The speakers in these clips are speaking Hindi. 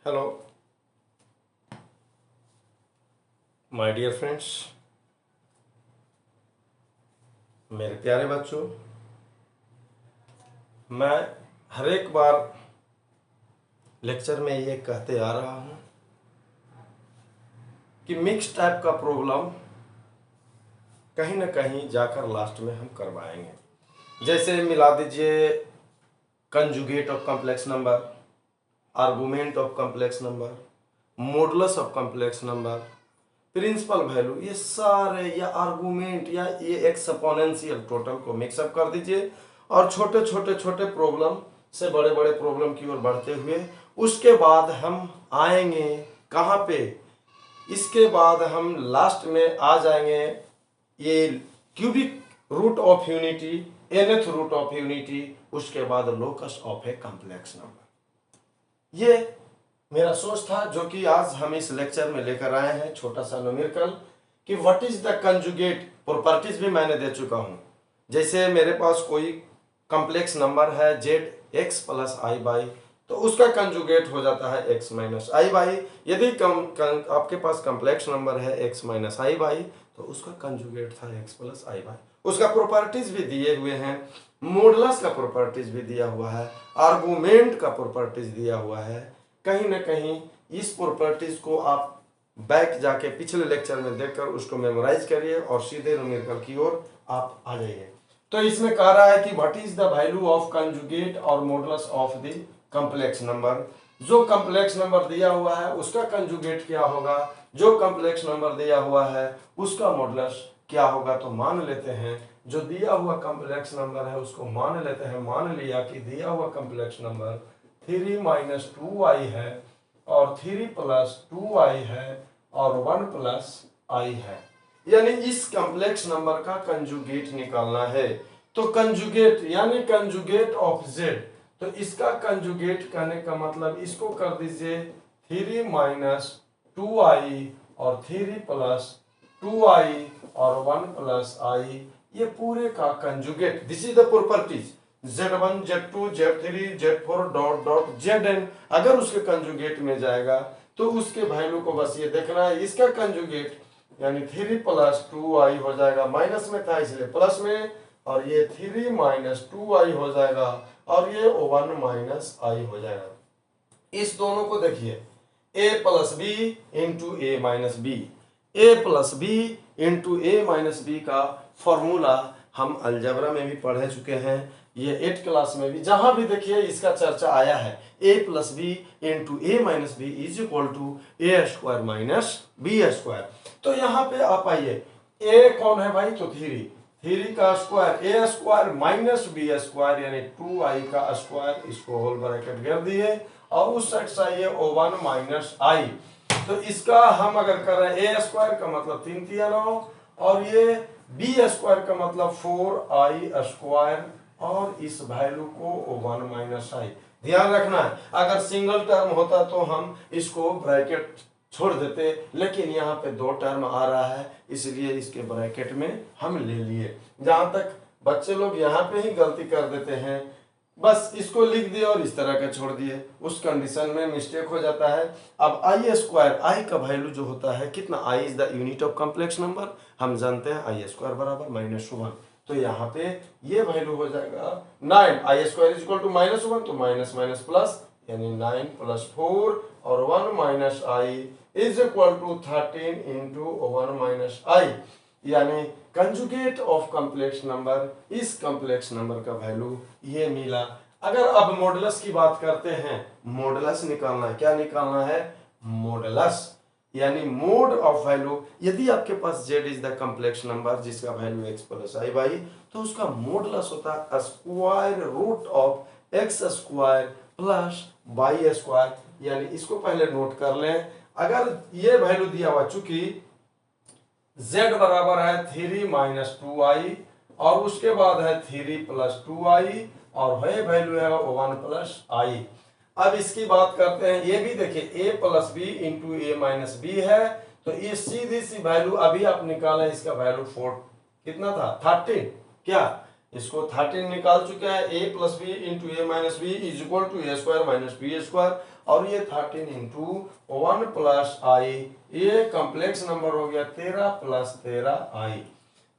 हेलो माय डियर फ्रेंड्स, मेरे प्यारे बच्चों। मैं हर एक बार लेक्चर में ये कहते आ रहा हूँ कि मिक्स टाइप का प्रॉब्लम कहीं ना कहीं जाकर लास्ट में हम करवाएंगे। जैसे मिला दीजिए conjugate of complex number, argument of complex number, modulus of complex number, principal value, ये सारे या आर्गुमेंट या ये एक्सपोनेंशियल टोटल को मिक्सअप कर दीजिए और छोटे छोटे छोटे प्रॉब्लम से बड़े बड़े प्रॉब्लम की ओर बढ़ते हुए उसके बाद हम आएंगे कहाँ पे। इसके बाद हम लास्ट में आ जाएंगे ये cubic root of unity, nth root of unity, उसके बाद locus of a complex number. ये मेरा सोच था जो कि आज हम इस लेक्चर में लेकर आए हैं, छोटा सा न्यूमेरिकल कि what is the conjugate. Properties भी मैंने दे चुका हूं। जैसे मेरे पास कोई कॉम्प्लेक्स नंबर है जेड एक्स प्लस आई बाई, तो उसका कंजुगेट हो जाता है एक्स माइनस आई बाई। यदि आपके पास कॉम्प्लेक्स नंबर है एक्स माइनस आई बाई, तो उसका कंजुगेट था एक्स प्लस आई बाई। उसका प्रॉपर्टीज भी दिए हुए हैं, मॉडुलस का प्रॉपर्टीज भी दिया हुआ है, आर्गुमेंट का प्रॉपर्टीज दिया हुआ है। कहीं ना कहीं इस प्रॉपर्टीज को आप बैक जाके पिछले लेक्चर में देखकर उसको मेमोराइज करिए और सीधे न्यूमेरिकल की ओर आप आ जाइए। तो इसमें कह रहा है कि what is the value of conjugate और modulus of the complex number. जो कॉम्प्लेक्स नंबर दिया हुआ है उसका कंजुगेट क्या होगा, जो कॉम्प्लेक्स नंबर दिया हुआ है उसका मॉडुलस क्या होगा। तो मान लेते हैं जो दिया हुआ कॉम्प्लेक्स नंबर है उसको मान लेते हैं। मान लिया कि दिया हुआ कॉम्प्लेक्स नंबर 3 माइनस 2i है और 3 प्लस 2i है और 1 प्लस i है। यानी इस कॉम्प्लेक्स नंबर का कंजुगेट निकालना है। तो कंजुगेट यानी कंजुगेट ऑफ जेड, तो इसका कंजुगेट करने का मतलब इसको कर दीजिए 3 माइनस 2i और 3 प्लस 2i और 1 प्लस i, ये पूरे का conjugate. This is the properties z1 z2 z3 z4 dot dot zn। अगर उसके कंजुगेट में जाएगा तो उसके वैल्यू को बस ये देखना है। इसका कंजुगेट यानी 3 प्लस 2i हो जाएगा, माइनस में था इसलिए प्लस में, और ये 3 माइनस 2i हो जाएगा और ये 1 माइनस i हो जाएगा। इस दोनों को देखिए a plus B into A minus B, a plus B into A minus B का फॉर्मूला हम अलजेब्रा में भी पढ़ चुके हैं। ये 8th क्लास में भी जहां भी देखिए इसका चर्चा आया है। a plus B into A minus B is equal to A square minus B square. तो यहाँ पे आप आइए, a कौन है भाई, तो 3 का स्क्वायर ए स्क्वायर माइनस बी स्क्वायर यानी 2i का स्क्वायर, इसको होल ब्रैकेट कर दिए और उस साइड से आइए 1 माइनस i। तो इसका हम अगर कर रहे हैं ए स्क्वायर का मतलब 3 तिया 9 और ये बी स्क्वायर का मतलब 4i स्क्वायर और इस वैल्यू को 1 माइनस i। ध्यान रखना है अगर सिंगल टर्म होता तो हम इसको ब्रैकेट छोड़ देते, लेकिन यहाँ पे 2 टर्म आ रहा है इसलिए इसके ब्रैकेट में हम ले लिए। जहां तक बच्चे लोग यहाँ पे ही गलती कर देते हैं, बस इसको लिख दिए और इस तरह का छोड़ दिए, उस कंडीशन में मिस्टेक हो जाता है। अब आई स्क्वायर, आई का वैल्यू जो होता है कितना, i is the unit of complex number, हम जानते हैं आई स्क्वायर बराबर -1। तो यहाँ पे ये वैल्यू हो जाएगा 9, आई स्क्वायर इज इक्वल टू -1, तो माइनस माइनस प्लस यानी 9 प्लस 4 और 1 minus I is equal to 13 into 1 minus i. यानी कंजुगेट ऑफ कॉम्प्लेक्स नंबर, इस कॉम्प्लेक्स नंबर का वैल्यू ये मिला। अगर अब मॉडुलस की बात करते हैं, मॉडुलस निकालना है, क्या निकालना है, मॉडुलस यानी मोड ऑफ वैल्यू। यदि आपके पास z is the complex number जिसका वैल्यू x प्लस आई बाई, तो उसका मॉडुलस होता है square root of x square plus y square. यानी इसको पहले नोट कर लें। अगर ये वैल्यू दिया हुआ, चूंकि z बराबर है 3 माइनस 2i और उसके बाद है 3 प्लस 2i और वैल्यू है 1 प्लस i। अब इसकी बात करते हैं, ये भी देखिए a plus B into A minus B है, तो ये सीधी सी वैल्यू अभी आप निकालें, इसका वैल्यू 4 कितना था 13, क्या इसको 13 निकाल चुके हैं। a plus B into A minus B is equal to A square minus B square और ये 13 इंटू 1 प्लस आई, ये कॉम्प्लेक्स नंबर हो गया 13 प्लस 13 आई।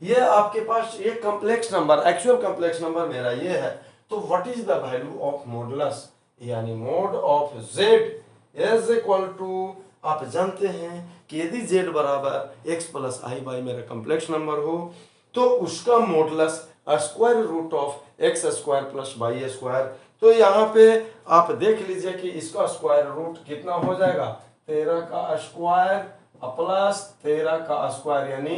ये आपके पास ये complex number, actual complex number मेरा ये है। तो what is the value of modulus, यानी mod of z is equal to, आप जानते हैं कि यदि z बराबर x प्लस आई बाई मेरा कॉम्प्लेक्स नंबर हो तो उसका modulus square root of x square plus y square. तो यहाँ पे आप देख लीजिए कि इसका स्क्वायर रूट कितना हो जाएगा, 13 का स्क्वायर प्लस 13 का स्क्वायर यानी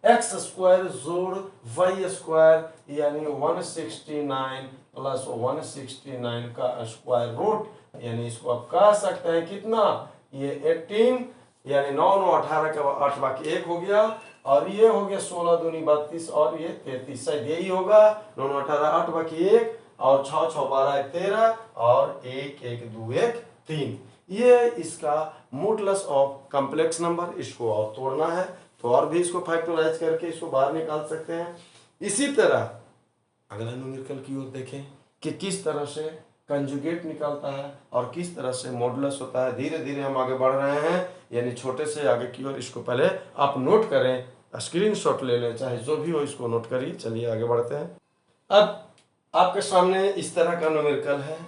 एक्स स्क्वायर जोड़ वाई स्क्वायर यानी 169 प्लस 169 का स्क्वायर रूट, यानी इसको आप कह सकते हैं कितना, ये 18 यानी 9 9 18 का 8 बाकी 1 हो गया, और ये हो गया 16 दूनी 32 और ये 33, शायद यही होगा। 9 9 18 8 बाकी 1 और 6 6 12 13 और 1 1 2 1 3, ये इसका मॉडुलस ऑफ कॉम्प्लेक्स नंबर। इसको और तोड़ना है तो और भी इसको फैक्टराइज करके इसको बाहर निकाल सकते हैं। इसी तरह अगला न्यूमेरिकल की ओर देखें कि किस तरह से कंजुगेट निकलता है और किस तरह से मॉडुलस होता है। धीरे धीरे हम आगे बढ़ रहे हैं, यानी छोटे से आगे की ओर। इसको पहले आप नोट करें, स्क्रीनशॉट ले लें, चाहे जो भी हो इसको नोट करिए। चलिए आगे बढ़ते हैं। अब आपके सामने इस तरह का न्यूमेरिकल है,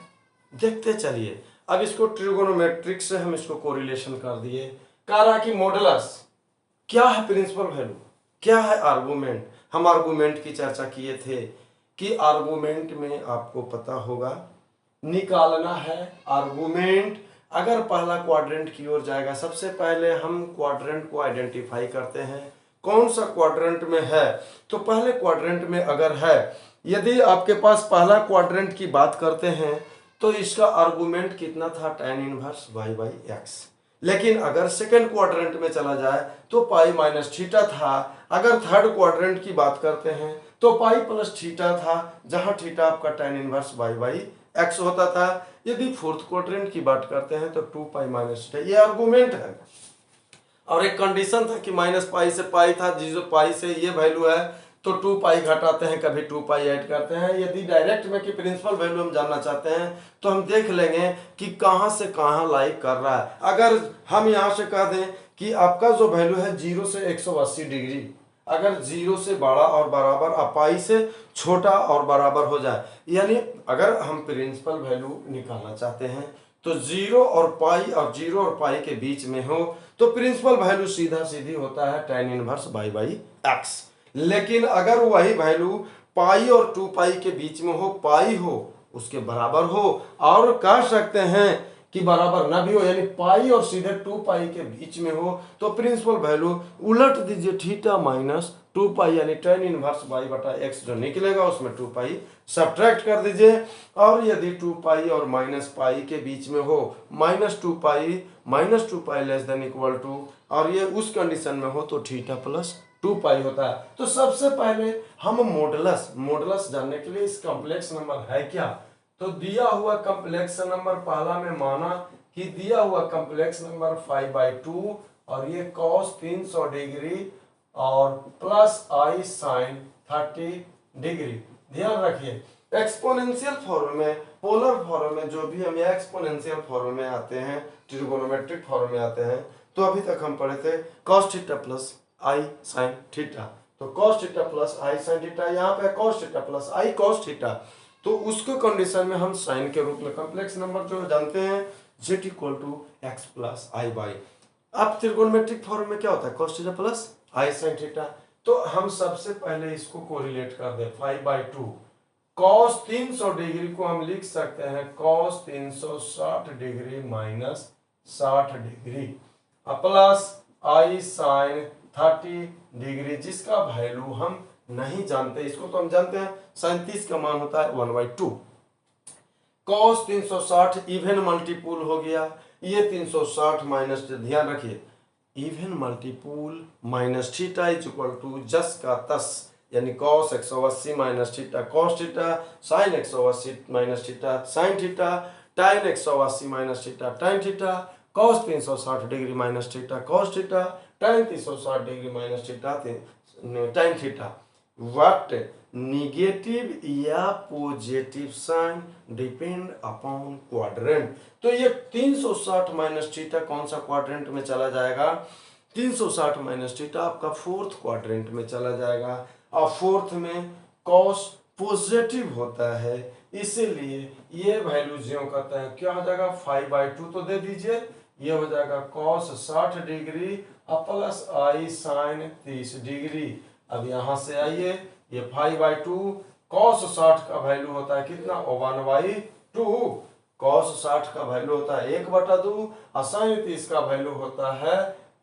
देखते चलिए। अब इसको ट्रिगोनोमेट्रिक से हम इसको कोरिलेशन कर दिए। कह रहा कि मॉडुलस क्या है, प्रिंसिपल वैल्यू क्या है, आर्गुमेंट। हम आर्गुमेंट की चर्चा किए थे कि आर्गुमेंट में आपको पता होगा निकालना है आर्गुमेंट। अगर पहला क्वाड्रेंट की ओर जाएगा, सबसे पहले हम क्वाड्रेंट को आइडेंटिफाई करते हैं कौन सा क्वाड्रेंट में है। तो पहले क्वाड्रेंट में अगर है, यदि आपके पास पहला क्वाड्रेंट की बात करते हैं तो इसका आर्गुमेंट कितना था, tan inverse y by x. लेकिन अगर सेकंड क्वाड्रेंट में चला जाए तो पाई माइनस थीटा था। अगर थर्ड क्वाड्रेंट की बात करते हैं तो पाई प्लस थीटा था, जहां थीटा आपका tan inverse y by x होता था। यदि फोर्थ क्वाड्रेंट की बात करते हैं तो 2 पाई माइनस थीटा, ये आर्गुमेंट है। और एक कंडीशन था कि माइनस पाई से पाई था, जो पाई से ये वैल्यू है तो 2 पाई घटाते हैं, कभी 2 पाई ऐड करते हैं। यदि डायरेक्ट में कि प्रिंसिपल वैल्यू हम जानना चाहते हैं तो हम देख लेंगे कि कहाँ से कहाँ लाइक कर रहा है। अगर हम यहाँ से कह दें कि आपका जो वैल्यू है 0 से 180 डिग्री, अगर 0 से बड़ा और बराबर और पाई से छोटा और बराबर हो जाए, यानी अगर हम प्रिंसिपल वैल्यू निकालना चाहते हैं तो 0 और पाई के बीच में हो तो प्रिंसिपल वैल्यू सीधा सीधी होता है tan inverse y by x. लेकिन अगर वही वैल्यू पाई और 2 पाई के बीच में हो, पाई हो उसके बराबर हो, और कह सकते हैं कि बराबर ना भी हो, यानी पाई और सीधे 2 पाई के बीच में हो, तो प्रिंसिपल वैल्यू उलट दीजिए, थीटा माइनस 2 पाई यानी tan इनवर्स y बटा एक्स जो निकलेगा उसमें 2 पाई सब्ट्रैक्ट कर दीजिए। और यदि 2 पाई और माइनस पाई के बीच में हो, minus 2 pi less than equal to, और ये उस कंडीशन में हो तो थीटा प्लस 2 पाई होता है। तो सबसे पहले हम मॉडुलस जानने के लिए इस कॉम्प्लेक्स नंबर है क्या, तो दिया हुआ कॉम्प्लेक्स नंबर पहला में माना कि दिया हुआ कॉम्प्लेक्स नंबर 5/2 और ये cos 300 डिग्री और प्लस आई साइन 30 डिग्री। ध्यान रखिए एक्सपोनेंशियल फॉर्म में, पोलर फॉर्म में, जो भी हम एक्सपोनेंशियल फॉर्म में आते हैं, ट्रिगोनोमेट्रिक फॉर्म में आते हैं, तो अभी तक हम पढ़े थे cos थीटा प्लस आई साइन थीटा। तो cos थीटा प्लस आई साइन थीटा, यहाँ पे cos थीटा प्लस आई cos थीटा, तो उसको कंडीशन में हम साइन के रूप में कॉम्प्लेक्स नंबर जो जानते हैं z equal to x plus I by. अब त्रिकोणमेट्रिक फॉर्म में क्या होता है, cos थीटा प्लस आई साइन थीटा। तो हम सबसे पहले इसको कोरिलेट कर दे 5/2, cos 300 डिग्री को हम लिख सकते हैं cos 360 degree minus 60 degree plus आई साइन 30 डिग्री, जिसका वैल्यू हम नहीं जानते। इसको तो हम जानते हैं 37 का मान होता है 1/2। cos 360 इवन मल्टीपुल हो गया, ये 360 माइनस, ध्यान रखिए even multiple minus theta is equal to जस का तस, यानी cos 180 minus theta cos theta, sin 180 minus theta sin theta, tan 180 minus theta tan theta, cos 360 degree minus theta cos theta, tan 360 degree minus theta tan theta. What negative या positive sign depend upon quadrant. तो ये 360 माइनस थीटा कौन सा क्वाड्रेंट में चला जाएगा? 360 माइनस थीटा आपका फोर्थ क्वाड्रेंट में चला जाएगा, और फोर्थ में कॉस पॉजिटिव होता है, इसीलिए ये वैल्यू ज्यों कहते हैं क्या हो जाएगा 5/2 तो दे दीजिए, ये हो जाएगा कॉस 60 डिग्री प्लस आई साइन 30 डिग्री। अब यहां से आइए, ये 5/2 कॉस 60 का वैल्यू होता है कितना 1/2, कॉस 60 का वैल्यू होता है 1/2 और साइन 30 का वैल्यू होता है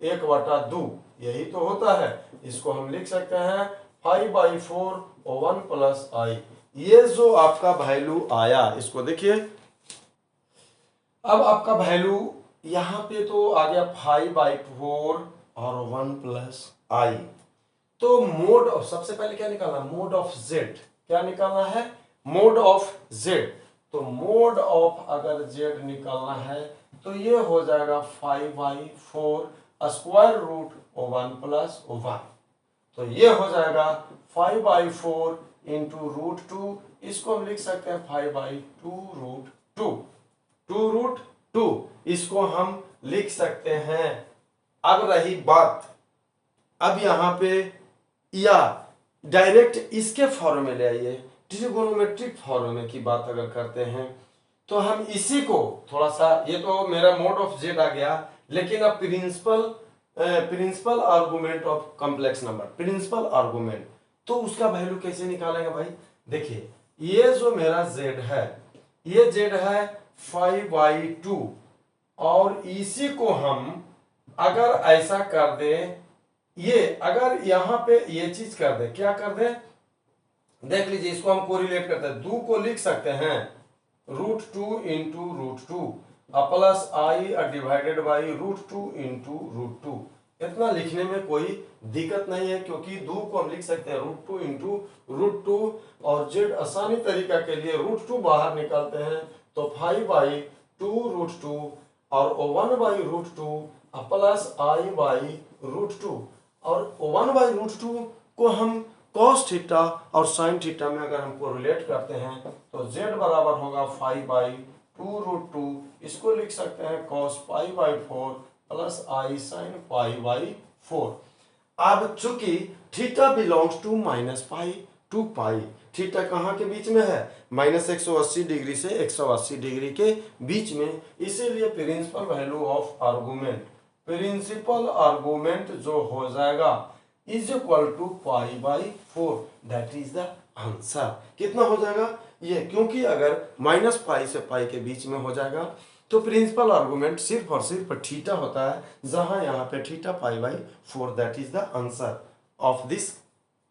1/2, यही तो होता है। इसको हम लिख सकते हैं 5/4 1 प्लस आई। ये जो आपका वैल्यू आया, इसको देखिए, अब आपका वैल्यू यहां पे तो आ गया 5/4 और 1 प्लस आई। तो मोड ऑफ, सबसे पहले क्या निकालना, मोड ऑफ जेड, क्या निकालना है, मोड ऑफ जेड। तो मोड ऑफ अगर जेड निकालना है तो ये हो जाएगा 5/4 स्क्वायर रूट 1 प्लस 1, तो ये हो जाएगा 5/4 इंटू रूट 2, इसको हम लिख सकते हैं 5/2 रूट 2, 2 रूट 2 इसको हम लिख सकते हैं। अब रही बात, अब यहां पे या डायरेक्ट इसके फॉर्म में ले आइए, ट्रिगोनोमेट्रिक फॉर्म की बात अगर करते हैं तो हम इसी को थोड़ा सा, ये तो मेरा मोड ऑफ जेड आ गया, लेकिन अब principal argument of complex number, principal argument, तो उसका वैल्यू कैसे निकालेंगे भाई? देखिए, ये जो मेरा z है, ये z है 5/2, और इसी को हम अगर ऐसा कर दें, ये अगर यहां पे ये चीज कर दे, क्या कर दे, देख लीजिए, इसको हम कोरिलेट करते हैं, 2 को लिख सकते हैं √2 into √2 plus I divided by √2 into √2। इतना लिखने में कोई दिक्कत नहीं है, क्योंकि 2 को हम लिख सकते हैं √2 इंटू √2, और जेड आसानी तरीका के लिए √2 बाहर निकालते हैं तो 5/2 √2 और 1/√2 प्लस आई बाई √2, और 1/√2 को हम cos थीटा और sin थीटा में अगर हम कोरिलेट करते हैं तो z बराबर होगा 5/2 √2, इसको लिख सकते हैं cos π/4 प्लस आई साइन π/4। अब चूंकि theta belongs to -π to pi, theta कहाँ के बीच में है, -180 डिग्री से 180 डिग्री के बीच में, इसीलिए principal value of argument, principal argument जो हो जाएगा is equal to π/4, that is the answer. कितना हो जाएगा ये, क्योंकि अगर -π से π के बीच में हो जाएगा तो प्रिंसिपल आर्गुमेंट सिर्फ और सिर्फ थीटा होता है, जहां यहाँ पे theta π/4, that is the answer of this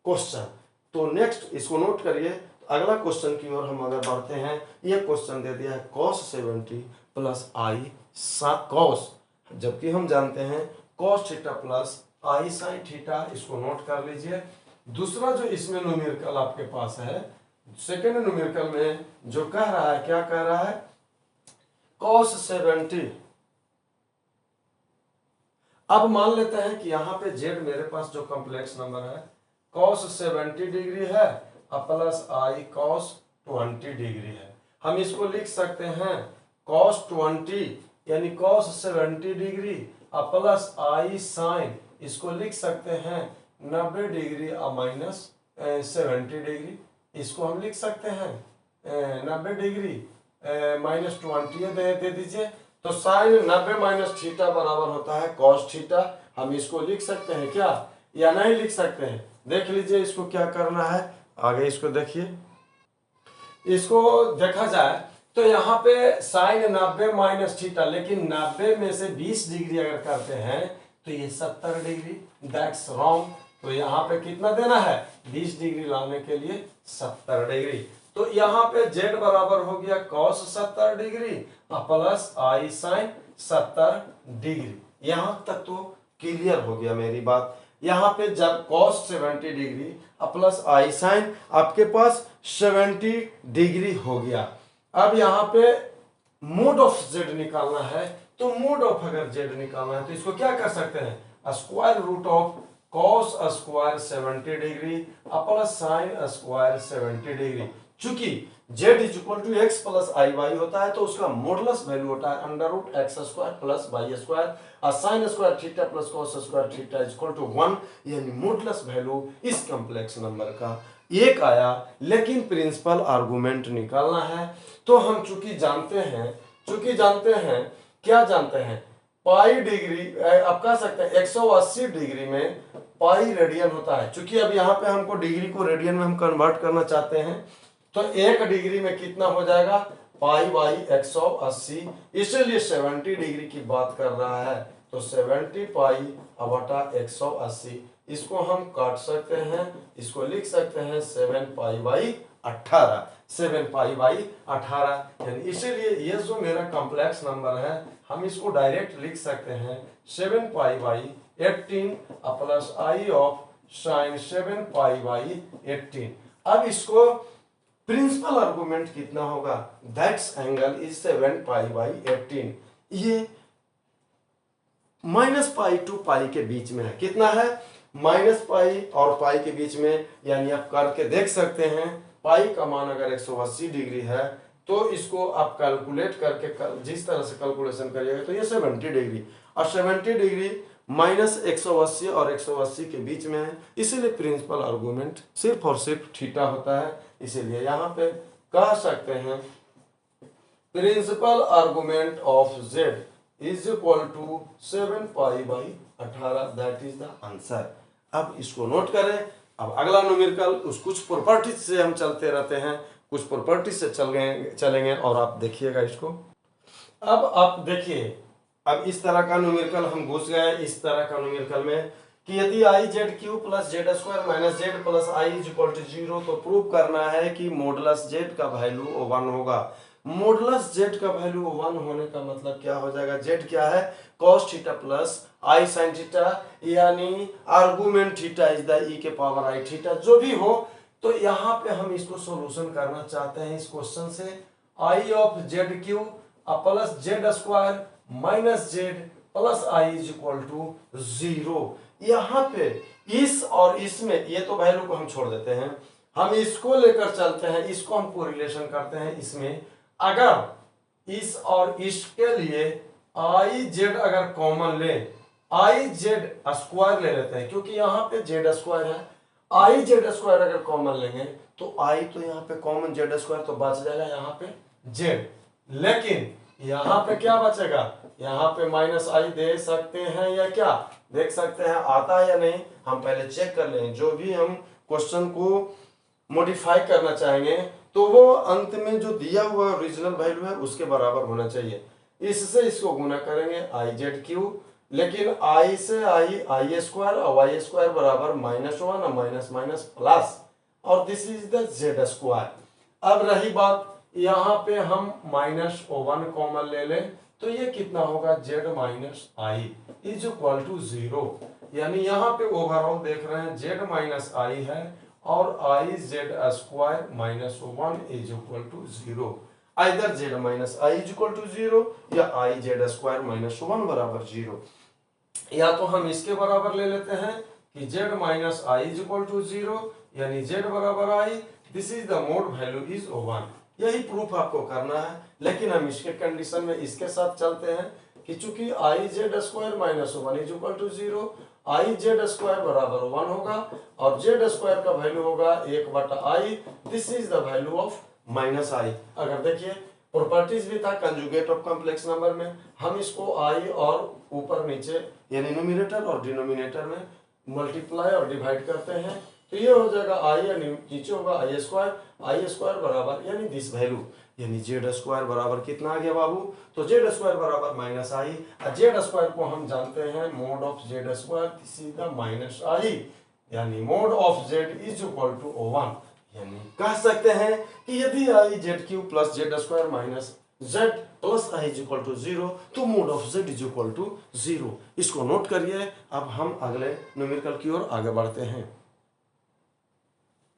question. तो नेक्स्ट इसको नोट करिए, अगला क्वेश्चन की ओर हम अगर बढ़ते हैं, ये क्वेश्चन दे दिया है cos 70 प्लस आई cos, जबकि हम जानते हैं cos थीटा प्लस आई साइन थीटा, इसको नोट कर लीजिए। दूसरा जो इसमें न्यूमेरिकल आपके पास है, सेकेंड न्यूमेरिकल में जो कह रहा है, क्या कह रहा है, cos 70। अब मान लेते हैं कि यहाँ पे z मेरे पास जो कॉम्प्लेक्स नंबर है cos 70 डिग्री है प्लस आई cos 20 डिग्री है। हम इसको लिख सकते हैं cos 20 यानी cos 70 डिग्री प्लस आई साइन, इसको लिख सकते हैं 90 डिग्री माइनस 70 डिग्री, इसको हम लिख सकते हैं 90 डिग्री -20 दे दीजिए, तो साइन 90 माइनस थीटा बराबर होता है cos थीटा। हम इसको लिख सकते हैं क्या, या नहीं लिख सकते हैं? देख लीजिए इसको क्या करना है, आगे इसको देखिए, इसको देखा जाए तो यहाँ पे साइन 90 माइनस थीटा, लेकिन 90 में से 20 डिग्री अगर करते हैं तो ये 70 डिग्री, दैट्स रॉन्ग। तो यहाँ पे कितना देना है, 20 डिग्री लाने के लिए 70 डिग्री। तो यहाँ पे z बराबर हो गया cos 70 डिग्री प्लस आई साइन 70 डिग्री। यहां तक तो क्लियर हो गया मेरी बात। यहाँ पे जब cos 70 डिग्री प्लस आई साइन आपके पास 70 डिग्री हो गया, अब यहाँ पे मोड ऑफ z निकालना है, तो मोड ऑफ अगर z निकालना है तो इसको क्या कर सकते हैं, square root of cos square 70 degree plus sine square 70 degree. चूंकि z is equal to x plus i y होता है तो उसका मॉडुलस वैल्यू होता है under root x square plus y square और sine square theta plus cos square theta is equal to 1, यानी मॉडुलस वैल्यू इस कॉम्प्लेक्स नंबर का एक आया। लेकिन प्रिंसिपल आर्गुमेंट निकालना है तो हम चूंकि जानते हैं क्या जानते हैं, पाई डिग्री, आप कह सकते हैं 180 डिग्री में पाई रेडियन होता है। चूंकि अब यहाँ पे हमको डिग्री को रेडियन में हम कन्वर्ट करना चाहते हैं तो 1 डिग्री में कितना हो जाएगा, पाई बाई 180, इसलिए 70 डिग्री की बात कर रहा है तो 70 पाई बटा 180, इसको हम काट सकते हैं, इसको लिख सकते हैं 7 पाई बाई 18, 7 पाई बाई 18, यानी इसीलिए ये जो मेरा कॉम्प्लेक्स नंबर है हम इसको डायरेक्ट लिख सकते हैं 7 pi by 18 plus I of sine 7 pi by 18। अब इसको प्रिंसिपल आर्गुमेंट कितना होगा, that's angle is 7 pi by 18, ये माइनस पाई टू पाई के बीच में है। कितना है, माइनस पाई और पाई के बीच में, यानी आप करके देख सकते हैं पाई का मान अगर 180 डिग्री है तो इसको आप कैलकुलेट करके जिस तरह से कैलकुलेशन करिएगा तो ये 70 डिग्री और 70 डिग्री माइनस 180 और 180 के बीच में है, इसीलिए प्रिंसिपल आर्गुमेंट सिर्फ और सिर्फ थीटा होता है। इसीलिए यहाँ पे कह सकते हैं principal argument of z is equal to 7 pi by 18, that is the answer. अब इसको नोट करें। अब अगला न्यूमेरिकल उस कुछ प्रॉपर्टीज से हम चलते रहते हैं, कुछ प्रॉपर्टीज से चलेंगे और आप देखिएगा इसको। अब आप देखिए, अब इस तरह का न्यूमेरिकल हम घुस गए इस तरह का न्यूमेरिकल में कि यदि I Z cube plus Z square minus Z plus I is equal to 0 तो प्रूव करना है कि मॉडुलस जेड का वैल्यू 1 होगा। मॉडुलस जेड का वैल्यू 1 होने का मतलब क्या हो जाएगा, जेड क्या है, cos थीटा प्लस आई sin थीटा, यानी argument theta is the e के पावर आई थीटा, जो भी हो। तो यहाँ पे हम इसको सॉल्यूशन करना चाहते हैं इस क्वेश्चन से, i of z cube plus Z square minus Z plus I is equal to 0। यहाँ पे इस और इसमें ये तो वैल्यू को हम छोड़ देते हैं, हम इसको लेकर चलते हैं, इसको हम कोरिलेशन करते हैं। इसमें अगर इस और इसके लिए आई जेड अगर कॉमन ले, आई जेड स्क्वायर ले लेते हैं क्योंकि यहाँ पे जेड स्क्वायर है, आई जेड स्क्वायर अगर कॉमन लेंगे तो आई तो यहाँ पे कॉमन जेड स्क्वायर तो बच जाएगा यहाँ पे जेड, लेकिन यहाँ पे क्या बचेगा, यहाँ पे माइनस आई दे सकते हैं या क्या देख सकते हैं आता है या नहीं, हम पहले चेक कर लें। जो भी हम क्वेश्चन को मॉडिफाई करना चाहेंगे तो वो अंत में जो दिया हुआ ओरिजिनल वैल्यू है उसके बराबर होना चाहिए। इससे इसको गुना करेंगे आई जेड क्यू, लेकिन आई से आई स्क्वायर और वाई स्क्वायर बराबर -1 और माइनस माइनस प्लस, और this is the Z square. अब रही बात यहाँ पे हम -1 कॉमन ले लें तो ये कितना होगा, Z minus I is equal to 0, यानी यहाँ पे ओवरऑल देख रहे हैं जेड माइनस आई है और I Z square -1 is equal to 0। Either Z minus I is equal to 0 या आई जेड स्क्वायर -1 बराबर 0। या तो हम इसके बराबर ले लेते हैं कि z minus I is equal to 0, यानी जेड बराबर i, this is the mod value is 1। यही प्रूफ आपको करना है, लेकिन हम इसके कंडीशन में इसके साथ चलते हैं कि चूंकि I Z square -1 is equal to 0, I Z square बराबर 1 होगा और जेड स्क्वायर का वैल्यू होगा 1 बटा i, this is the value of minus i. अगर देखिए प्रॉपर्टीज भी था कंजुगेट ऑफ कॉम्प्लेक्स नंबर में, हम इसको आई और ऊपर नीचे यानी न्यूमरेटर और डिनोमिनेटर में मल्टीप्लाई और डिवाइड करते हैं तो ये हो जाएगा आई या नीचे होगा आई स्क्वायर बराबर यानी दिस वैल्यू, यानी जेड स्क्वायर बराबर कितना आ गया बाबू, तो जेड स्क्वायर बराबर माइनस आई, और जेड स्क्वायर को हम जानते हैं mod of z square this is the minus i, यानी mod of z is equal to 1। यानी कह सकते हैं कि यदि I Z cube plus Z square minus Z plus I is equal to 0 तो mod of z is equal to 0। इसको नोट करिए। अब हम अगले न्यूमेरिकल की ओर आगे बढ़ते हैं।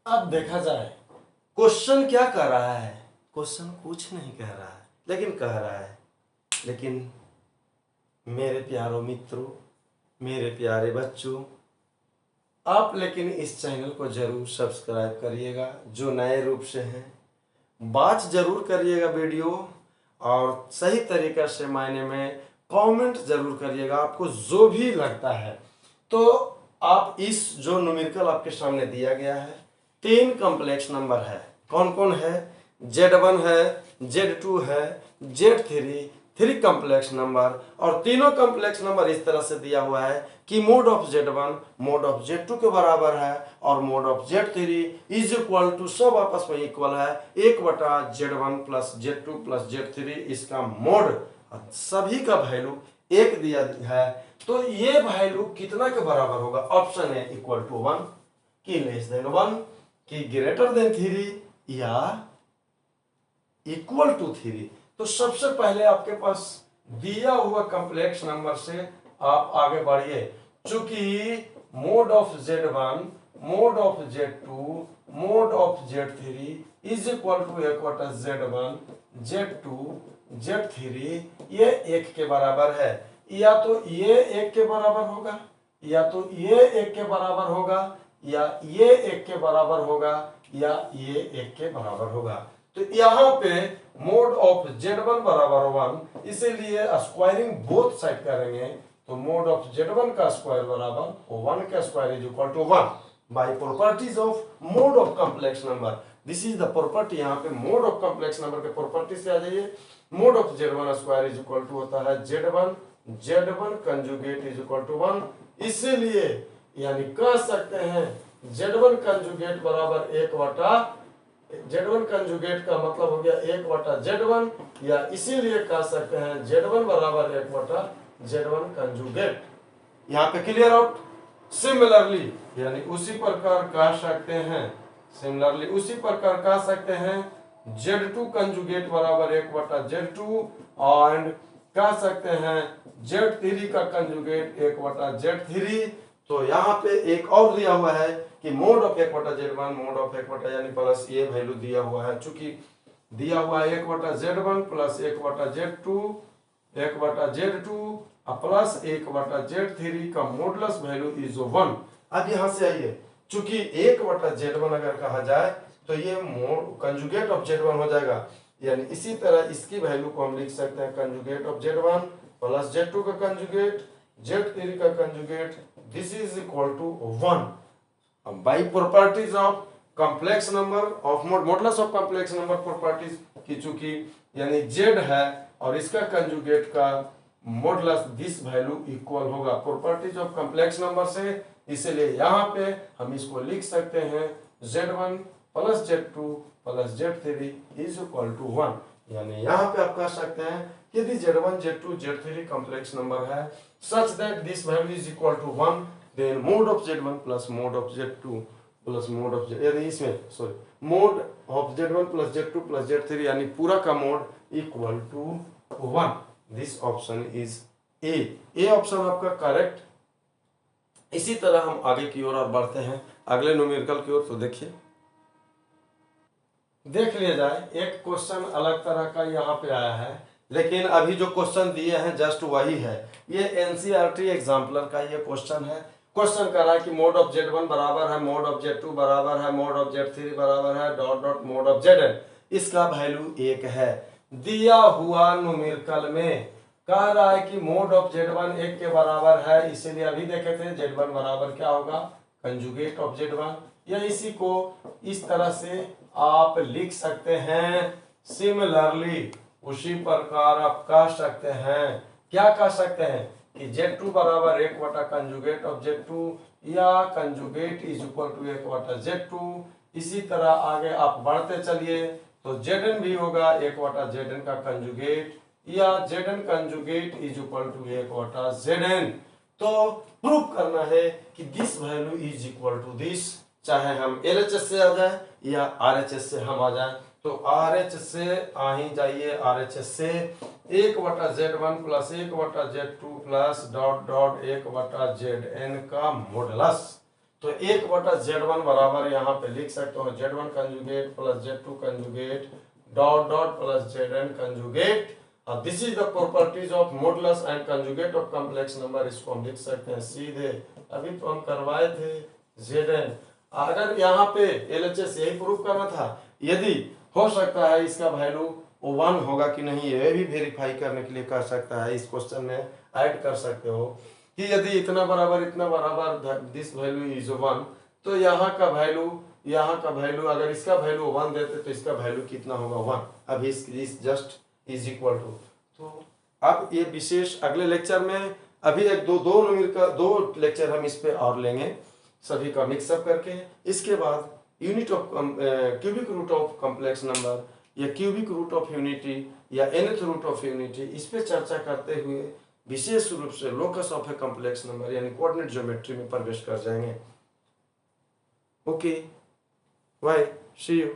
अब देखा जाए क्वेश्चन क्या कर रहा है, क्वेश्चन कुछ नहीं कह रहा है लेकिन कह रहा है, लेकिन मेरे प्यारों मित्रों, मेरे प्यारे बच्चों, आप लेकिन इस चैनल को जरूर सब्सक्राइब करिएगा जो नए रूप से हैं, वॉच जरूर करिएगा वीडियो, और सही तरीके से मायने में कमेंट जरूर करिएगा आपको जो भी लगता है। तो आप इस जो न्यूमेरिकल आपके सामने दिया गया है, 3 कॉम्प्लेक्स नंबर है, कौन कौन है, Z1 है, Z2 है, Z3, 3 कॉम्प्लेक्स नंबर, और तीनों कॉम्प्लेक्स नंबर इस तरह से दिया हुआ है कि mode of Z1 mod of Z2 के बराबर है और mod of Z3 is equal to, सब आपस में इक्वल है 1/Z1 plus Z2 plus Z3, इसका मोड सभी का वैल्यू 1 दिया है। तो ये वैल्यू कितना के बराबर होगा, ऑप्शन है इक्वल टू 1, की लेस देन 1, की ग्रेटर देन 3 या इक्वल टू 3। तो सबसे पहले आपके पास दिया हुआ कॉम्प्लेक्स नंबर से आप आगे बढ़िए, चूंकि mod of Z1 mod of Z2 mod of Z3 is equal to 1/Z1 Z2 Z3, ये 1 के बराबर है, या तो ये 1 के बराबर होगा, या तो ये 1 के बराबर होगा, या ये 1 के बराबर होगा, या ये 1 के बराबर होगा। तो यहाँ पे मोड ऑफ Z1 बराबर 1, इसीलिए स्क्वायरिंग बोथ साइड करेंगे, तो मोड ऑफ Z1 का स्क्वायर बराबर 1 का square is equal to 1 by properties of mod of complex number. This is the property, यहाँ पे मोड ऑफ कॉम्प्लेक्स नंबर के प्रॉपर्टी से आ जाइए। Mod of Z1 square is equal to होता है Z1 conjugate is equal to 1, इसीलिए यानी कह सकते हैं Z1 कंजुगेट बराबर 1 Z1 कंजुगेट का मतलब हो गया 1/Z1, या इसीलिए कह सकते हैं Z1 बराबर 1/Z1 कंजुगेट। यहाँ पे क्लियर आउट। सिमिलरली यानी उसी प्रकार कह सकते हैं, सिमिलरली उसी प्रकार कह सकते हैं Z2 कंजुगेट बराबर 1/Z2, एंड कह सकते हैं Z3 का कंजुगेट 1/Z3। तो यहाँ पे एक और दिया हुआ है कि mode of 1/Z1 mode of 1 यानी प्लस ये वैल्यू दिया हुआ है, चूंकि दिया हुआ है 1/Z1 plus 1/Z2 1/Z2 plus 1/Z3 का मॉडुलस वैल्यू इज 1। अब यहाँ से आइए, चूंकि 1/Z1 अगर कहा जाए तो ये कंजुगेट ऑफ Z1 हो जाएगा, यानी इसी तरह इसकी वैल्यू को हम लिख सकते हैं conjugate of Z1 plus Z2 का कंजुगेट Z3 का conjugate, this is equal to 1 by properties of complex number of modulus of complex number properties की, चूंकि यानी Z है और इसका कंजुगेट का मॉडुलस दिस वैल्यू इक्वल होगा प्रॉपर्टीज ऑफ कॉम्प्लेक्स नंबर से, इसलिए यहाँ पे हम इसको लिख सकते हैं Z1 plus Z2 plus Z3 is equal to 1। यानी यहाँ पे आप कह सकते हैं यदि Z1 Z2 Z3 complex number है such that this value is equal to 1, then mod of Z1 plus mod of Z2 plus mod of यानी इसमें sorry mod of Z1 plus Z2 plus Z3 यानी पूरा का mod equal to 1। This option is A option आपका करेक्ट। इसी तरह हम आगे की ओर और बढ़ते हैं अगले न्यूमेरिकल की ओर। तो देखिए, देख लिया जाए, एक क्वेश्चन अलग तरह का यहाँ पे आया है, लेकिन अभी जो क्वेश्चन दिए हैं जस्ट वही है। ये एनसीईआरटी एग्जाम्पलर का ये क्वेश्चन है। क्वेश्चन कर रहा है कि मोड ऑफ Z1 बराबर है मोड ऑफ Z2 बराबर है मोड ऑफ Z3 बराबर है dot dot mode of Zn, इसका वैल्यू 1 है। दिया हुआ न्यूमेरिकल में कह रहा है कि मोड ऑफ Z1 1 के बराबर है, इसीलिए अभी देखे थे Z1 बराबर क्या होगा, कंजुगेट ऑफ Z1, या इसी को इस तरह से आप लिख सकते हैं। सिमिलरली उसी प्रकार आप कह सकते हैं, क्या कह सकते हैं कि Z2 बराबर 1 कंजुगेट ऑफ Z2 या conjugate is equal to 1 Z2। इसी तरह आगे आप बढ़ते चलिए तो Zn भी होगा 1 Zn का कंजुगेट, या Zn conjugate is equal to 1 Zn। तो प्रूव करना है कि this value is equal to this, चाहे हम LHS से आ जाए या RHS से हम आ जाए। तो RH से आ ही जाइए, RHS से 1/Z1 plus 1/Z2 plus dot dot 1/Zn का मॉडुलस। तो 1/Z1 बराबर यहाँ पे लिख सकते हो Z1 conjugate plus Z2 conjugate dot dot plus Zn conjugate. This is the properties of modulus and conjugate of complex number, इसको हम लिख सकते हैं सीधे। अभी तो हम करवाए थे Zn। अगर यहाँ पे LHS यही प्रूव करना था, यदि हो सकता है इसका वैल्यू 1 होगा कि नहीं, ये भी वेरीफाई करने के लिए कर सकता है, इस क्वेश्चन में ऐड कर सकते हो कि यदि इतना बराबर दिस वैल्यू इज 1, तो यहाँ का वैल्यू अगर इसका वैल्यू 1 देते तो इसका वैल्यू कितना होगा 1। अब इस जस्ट इज इक्वल टू। तो अब ये विशेष अगले लेक्चर में, अभी एक दो लेक्चर हम इस पे और लेंगे सभी का मिक्सअप करके। इसके बाद unit of cubic root of complex number या क्यूबिक रूट ऑफ यूनिटी या nth रूट ऑफ यूनिटी, इस पे चर्चा करते हुए विशेष रूप से locus of a complex number यानी कोऑर्डिनेट ज्योमेट्री में प्रवेश कर जाएंगे। Okay, bye, see you.